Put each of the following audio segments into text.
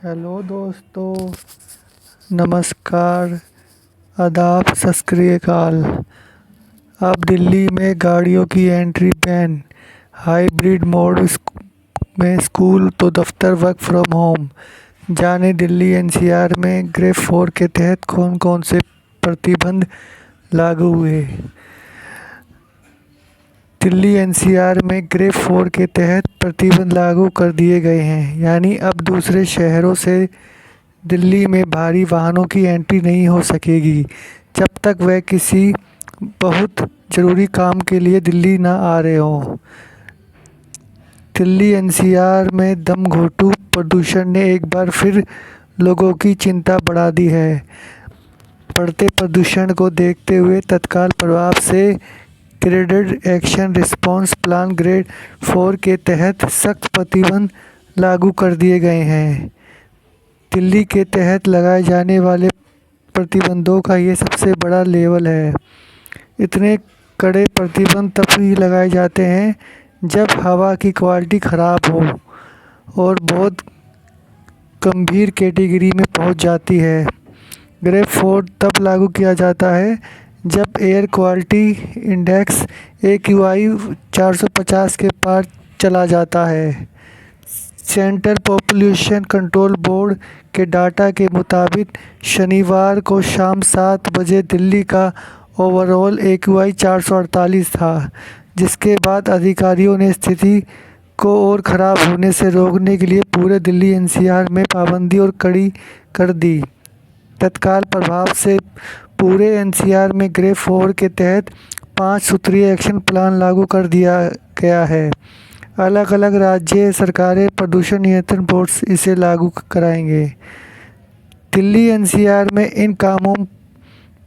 Hello दोस्तों, नमस्कार, आदाब, सत श्री अकाल। अब दिल्ली में गाड़ियों की एंट्री बैन, हाइब्रिड मोड में स्कूल तो दफ्तर वर्क फ्रॉम होम। जाने दिल्ली एनसीआर में ग्रेड 4 के तहत कौन कौन से प्रतिबंध लागू हुए। दिल्ली एनसीआर में ग्रेड 4 के तहत प्रतिबंध लागू कर दिए गए हैं, यानी अब दूसरे शहरों से दिल्ली में भारी वाहनों की एंट्री नहीं हो सकेगी जब तक वह किसी बहुत ज़रूरी काम के लिए दिल्ली ना आ रहे हों। दिल्ली एनसीआर में दमघोंटू प्रदूषण ने एक बार फिर लोगों की चिंता बढ़ा दी है। बढ़ते प्रदूषण को देखते हुए तत्काल प्रभाव से graded action response plan grade 4 के तहत सख्त प्रतिबंध लागू कर दिए गए हैं। दिल्ली के तहत लगाए जाने वाले प्रतिबंधों का ये सबसे बड़ा लेवल है। इतने कड़े प्रतिबंध तब ही लगाए जाते हैं जब हवा की क्वालिटी ख़राब हो और बहुत गंभीर कैटेगरी में पहुंच जाती है। ग्रेड 4 तब लागू किया जाता है जब एयर क्वालिटी इंडेक्स AQI 450 के पार चला जाता है। सेंट्रल पॉपुलेशन कंट्रोल बोर्ड के डाटा के मुताबिक शनिवार को शाम 7 बजे दिल्ली का ओवरऑल AQI 448 था, जिसके बाद अधिकारियों ने स्थिति को और ख़राब होने से रोकने के लिए पूरे दिल्ली एनसीआर में पाबंदी और कड़ी कर दी। तत्काल प्रभाव से पूरे एनसीआर में ग्रेड 4 के तहत 5 सूत्रीय एक्शन प्लान लागू कर दिया गया है। अलग अलग राज्य सरकारें, प्रदूषण नियंत्रण बोर्ड इसे लागू कराएंगे। दिल्ली एनसीआर में इन कामों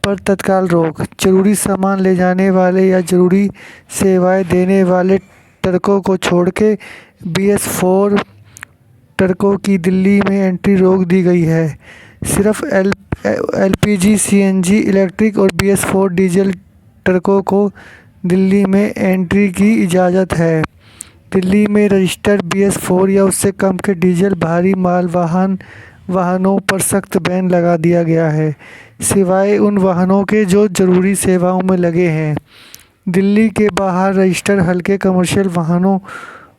पर तत्काल रोक, जरूरी सामान ले जाने वाले या जरूरी सेवाएं देने वाले ट्रकों को छोड़ के BS4 ट्रकों की दिल्ली में एंट्री रोक दी गई है। सिर्फ LPG, CNG, इलेक्ट्रिक और BS4 डीजल ट्रकों को दिल्ली में एंट्री की इजाज़त है। दिल्ली में रजिस्टर्ड BS4 या उससे कम के डीजल भारी माल वाहनों पर सख्त बैन लगा दिया गया है, सिवाय उन वाहनों के जो जरूरी सेवाओं में लगे हैं। दिल्ली के बाहर रजिस्टर्ड हल्के कमर्शियल वाहनों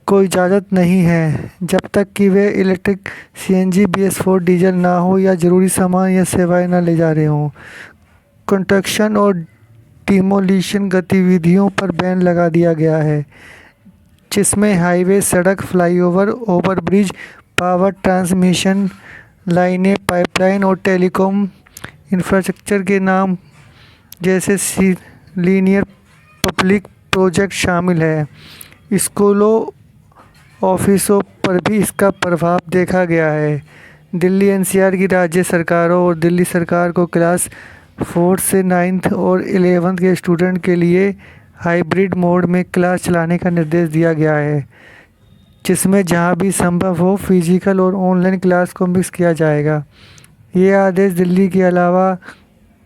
को इजाज़त नहीं है जब तक कि वे इलेक्ट्रिक, CNG, BS4 डीजल ना हो या ज़रूरी सामान या सेवाएं ना ले जा रहे हों। कंस्ट्रक्शन और डिमोलिशन गतिविधियों पर बैन लगा दिया गया है, जिसमें हाईवे, सड़क, फ्लाईओवर, ओवरब्रिज, पावर ट्रांसमिशन लाइनें, पाइपलाइन और टेलीकॉम इंफ्रास्ट्रक्चर के नाम जैसे लीनियर पब्लिक प्रोजेक्ट शामिल है। स्कूलों, ऑफिसों पर भी इसका प्रभाव देखा गया है। दिल्ली एनसीआर की राज्य सरकारों और दिल्ली सरकार को क्लास 4 से 9th और 11th के स्टूडेंट के लिए हाइब्रिड मोड में क्लास चलाने का निर्देश दिया गया है, जिसमें जहां भी संभव हो फिजिकल और ऑनलाइन क्लास को मिक्स किया जाएगा। ये आदेश दिल्ली के अलावा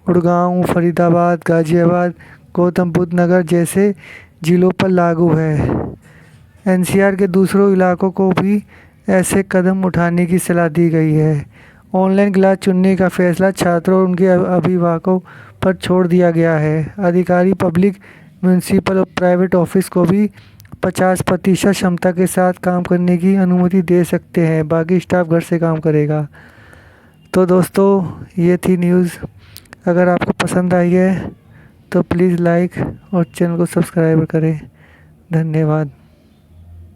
गुड़गांव, फरीदाबाद, गाजियाबाद, गौतम बुद्ध नगर जैसे जिलों पर लागू है। एनसीआर के दूसरों इलाकों को भी ऐसे कदम उठाने की सलाह दी गई है। ऑनलाइन क्लास चुनने का फैसला छात्रों और उनके अभिभावकों पर छोड़ दिया गया है। अधिकारी पब्लिक, म्यूनिसिपल और प्राइवेट ऑफिस को भी 50% क्षमता के साथ काम करने की अनुमति दे सकते हैं, बाकी स्टाफ घर से काम करेगा। तो दोस्तों, ये थी न्यूज़। अगर आपको पसंद आई है तो प्लीज़ लाइक और चैनल को सब्सक्राइब करें। धन्यवाद।